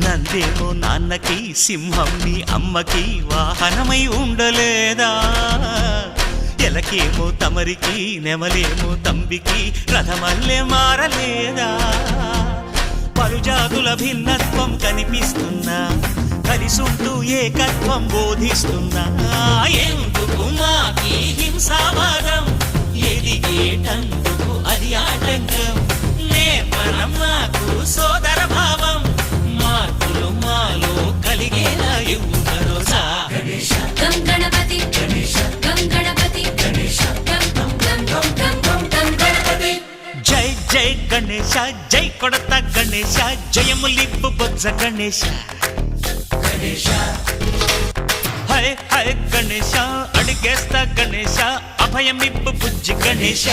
నందేమో నాన్నకి సింహం నీ అమ్మకి వాహనమై ఉండలేదా ఎలకేమో తమరికి నెమలేమో తంబికి రథమల్లే మారలేదా పలుజాతుల భిన్నత్వం కనిపిస్తున్నా కలిసుంటూ ఏకత్వం బోధిస్తున్నా ఎందుకు మాకి హింసావాదం ఎదిగేటందుకు అది ఆటంకం నేపరం మాకు సోదర భావం మార్పులు మాలో కలిగేలా ఇవ్వు భరోసా గం గణపతి గం గణపతి గం గణపతి జై జై గణేశ జై కొడత గణేశ జయములిప్పు బొజ్జ గణేశ హై హై గణేశ అడిగేస్తా గణేశ అభయమిప్పు బుజ్జి గణేశ